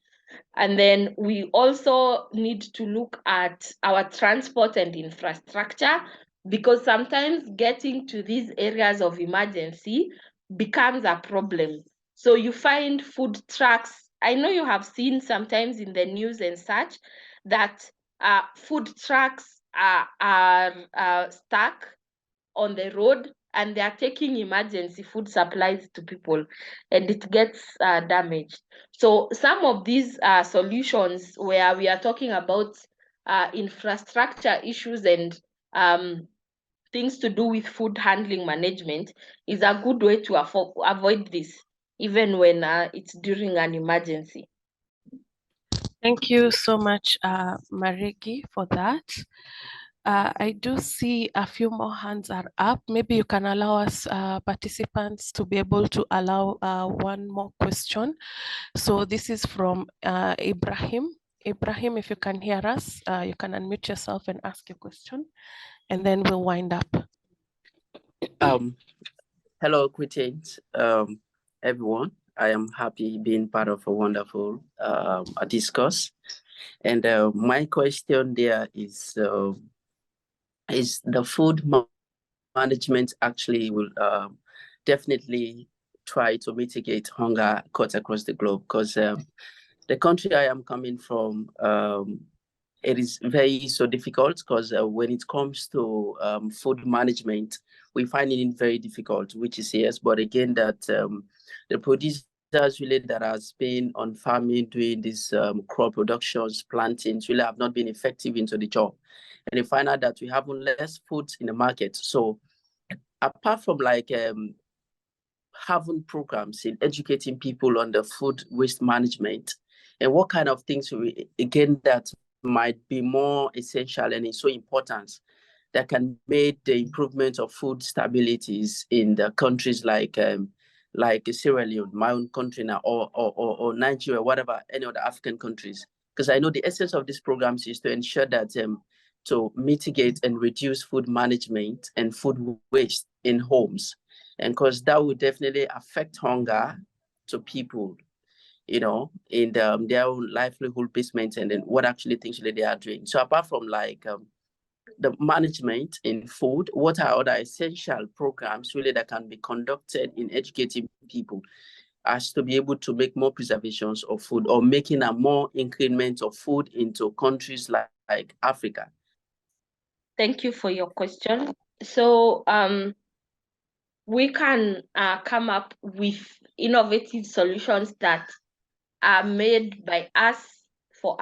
And then we also need to look at our transport and infrastructure, because sometimes getting to these areas of emergency becomes a problem. So you find food trucks. I know you have seen sometimes in the news and such that food trucks are stuck on the road, and they are taking emergency food supplies to people, and it gets damaged. So some of these solutions, where we are talking about infrastructure issues and things to do with food handling management, is a good way to avoid this even when it's during an emergency. Thank you so much, Maregi, for that. I do see a few more hands are up. Maybe you can allow us participants to be able to allow one more question. So this is from Ibrahim. Ibrahim, if you can hear us, you can unmute yourself and ask your question, and then we'll wind up. Hello, greetings, everyone. I am happy being part of a wonderful discourse. And my question there is the food management actually will definitely try to mitigate hunger cut across the globe? Because the country I am coming from, it is very so difficult because when it comes to food management, we find it very difficult, which is yes, but again that the producers really that has been on farming doing this crop productions, plantings really have not been effective into the job. And you find out that we have less food in the market. So apart from like having programs in educating people on the food waste management, and what kind of things we, again, that might be more essential and is so important that can make the improvement of food stabilities in the countries like Sierra Leone, my own country now, or Nigeria, whatever, any other African countries. Because I know the essence of these programs is to ensure that to mitigate and reduce food management and food waste in homes. And because that would definitely affect hunger to people, you know, in their own livelihood basement and then what actually things really they are doing. So apart from like the management in food, what are other essential programs really that can be conducted in educating people as to be able to make more preservations of food or making a more increment of food into countries like Africa? Thank you for your question. So we can come up with innovative solutions that are made by us, for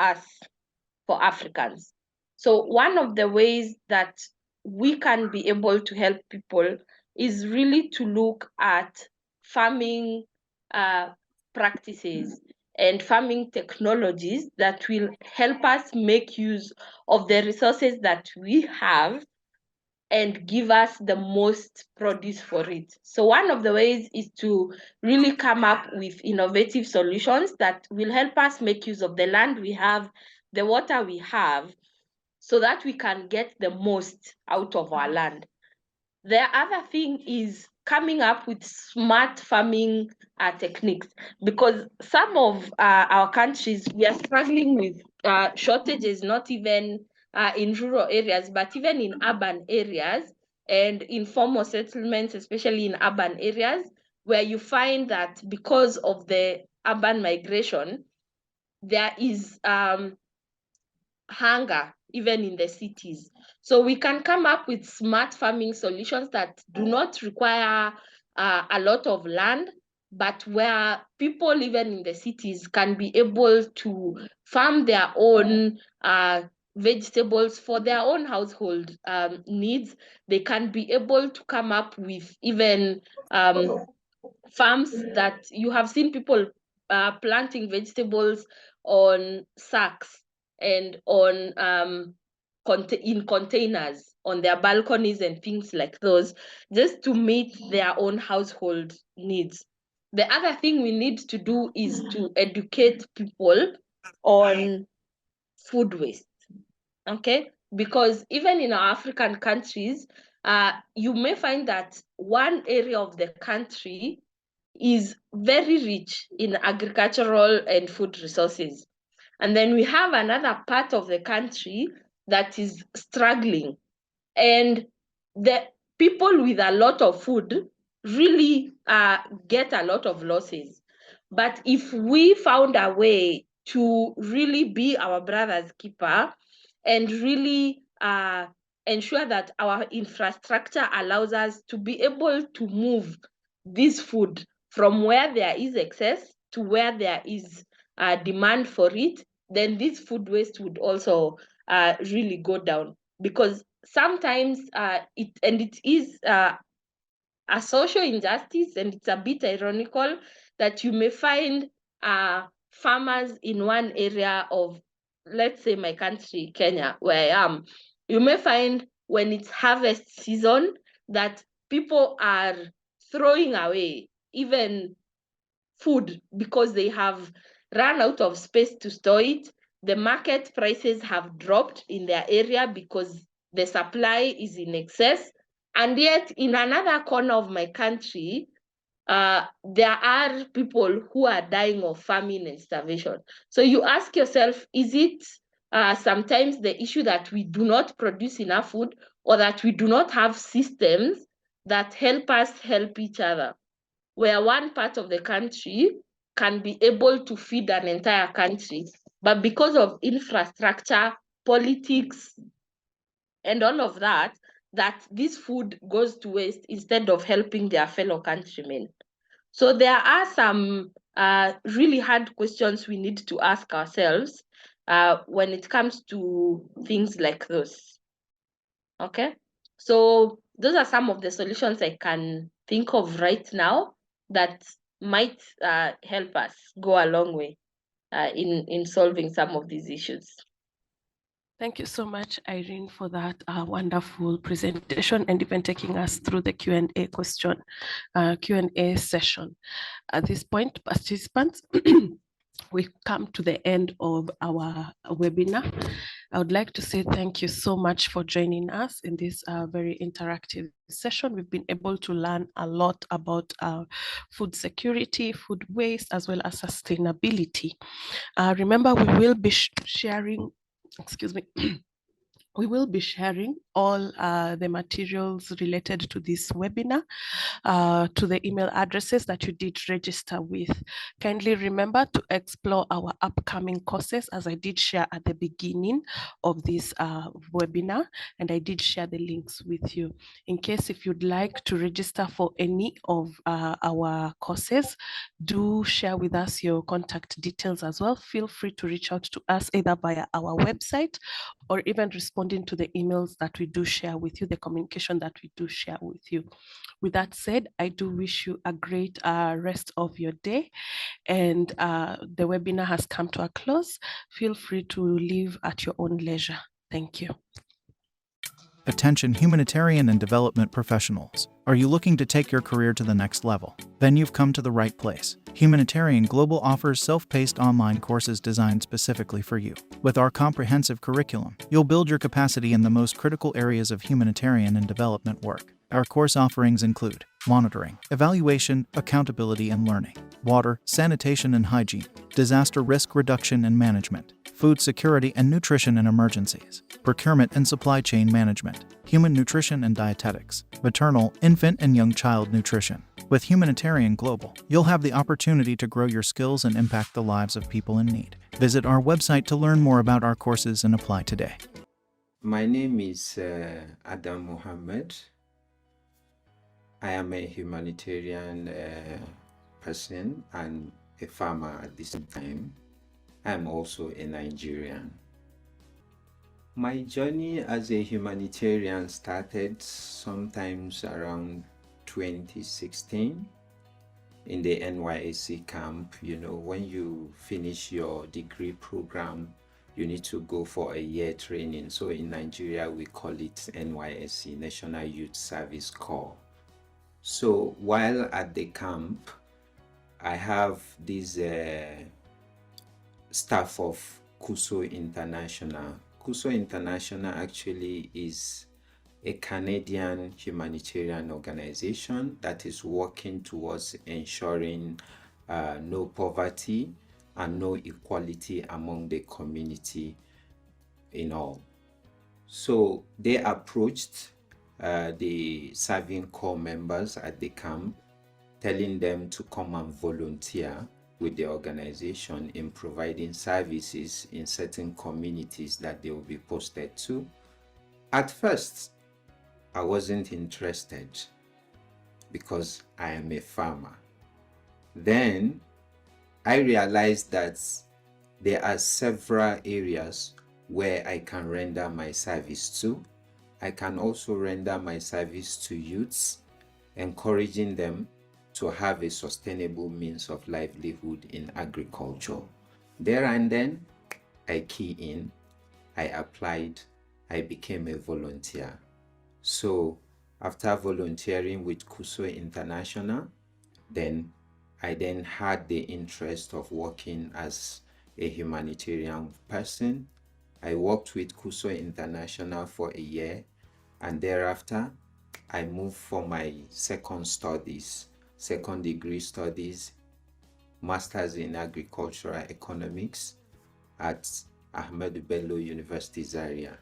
Africans. So one of the ways that we can be able to help people is really to look at farming practices and farming technologies that will help us make use of the resources that we have and give us the most produce for it. So one of the ways is to really come up with innovative solutions that will help us make use of the land we have, the water we have, so that we can get the most out of our land. The other thing is coming up with smart farming techniques, because some of our countries, we are struggling with shortages, not even in rural areas, but even in urban areas and informal settlements, especially in urban areas, where you find that because of the urban migration, there is hunger even in the cities. So we can come up with smart farming solutions that do not require a lot of land, but where people even in the cities can be able to farm their own vegetables for their own household needs. They can be able to come up with even farms that you have seen people planting vegetables on sacks and on in containers on their balconies and things like those, just to meet their own household needs. The other thing we need to do is to educate people on food waste, okay? Because even in our African countries, you may find that one area of the country is very rich in agricultural and food resources. And then we have another part of the country that is struggling. And the people with a lot of food really get a lot of losses. But if we found a way to really be our brother's keeper and really ensure that our infrastructure allows us to be able to move this food from where there is excess to where there is demand for it, then this food waste would also really go down. Because sometimes it is a social injustice, and it's a bit ironical that you may find farmers in one area of, let's say my country, Kenya, where I am, you may find when it's harvest season that people are throwing away even food because they have run out of space to store it. The market prices have dropped in their area because the supply is in excess. And yet in another corner of my country, there are people who are dying of famine and starvation. So you ask yourself, is it sometimes the issue that we do not produce enough food, or that we do not have systems that help us help each other, where one part of the country can be able to feed an entire country, but because of infrastructure, politics, and all of that, that this food goes to waste instead of helping their fellow countrymen. So there are some really hard questions we need to ask ourselves when it comes to things like those. Okay, so those are some of the solutions I can think of right now that might help us go a long way in solving some of these issues. Thank you so much, Irene, for that wonderful presentation and even taking us through the Q&A Q&A session. At this point, participants, we come to the end of our webinar. I would like to say thank you so much for joining us in this very interactive session. We've been able to learn a lot about food security, food waste, as well as sustainability. Remember, we will be sharing, excuse me, we will be sharing all the materials related to this webinar to the email addresses that you did register with. Kindly remember to explore our upcoming courses, as I did share at the beginning of this webinar, and I did share the links with you. In case if you'd like to register for any of our courses, do share with us your contact details as well. Feel free to reach out to us either via our website or even responding to the emails that we do share with you, the communication that we do share with you. With that said, I do wish you a great rest of your day, and the webinar has come to a close. Feel free to leave at your own leisure. Thank you. Attention humanitarian and development professionals. Are you looking to take your career to the next level? Then you've come to the right place. Humanitarian Global offers self-paced online courses designed specifically for you. With our comprehensive curriculum, you'll build your capacity in the most critical areas of humanitarian and development work. Our course offerings include monitoring, evaluation, accountability and learning, water, sanitation and hygiene, disaster risk reduction and management, food security and nutrition in emergencies, procurement and supply chain management, human nutrition and dietetics, maternal, infant and young child nutrition. With Humanitarian Global, you'll have the opportunity to grow your skills and impact the lives of people in need. Visit our website to learn more about our courses and apply today. My name is Adam Mohammed. I am a humanitarian person and a farmer at the same time. I am also a Nigerian. My journey as a humanitarian started sometimes around 2016 in the NYSC camp. You know, when you finish your degree program, you need to go for a year training. So in Nigeria, we call it NYSC, National Youth Service Corps. So while at the camp, I have this staff of KUSO International. KUSO International actually is a Canadian humanitarian organization that is working towards ensuring no poverty and no equality among the community in all. So they approached the serving corps members at the camp, telling them to come and volunteer with the organization in providing services in certain communities that they will be posted to. At first, I wasn't interested because I am a farmer. Then I realized that there are several areas where I can render my service to. I can also render my service to youths, encouraging them to have a sustainable means of livelihood in agriculture. There and then, I key in, I applied, I became a volunteer. So after volunteering with KUSO International, I then had the interest of working as a humanitarian person. I worked with KUSO International for a year, and thereafter I moved for my second degree studies, Masters in Agricultural Economics at Ahmadu Bello University Zaria.